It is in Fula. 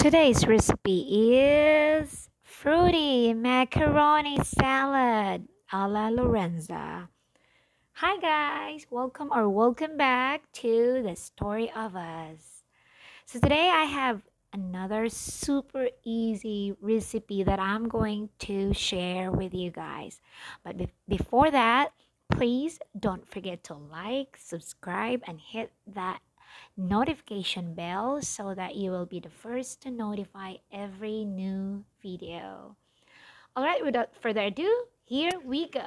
Today's recipe is fruity macaroni salad a la Lorenza. Hi guys, welcome back to the story of us. So today I have another super easy recipe that I'm going to share with you guys. But before that, please don't forget to like, subscribe, and hit that notification bell so that you will be the first to notify every new video. Alright, without further ado, here we go.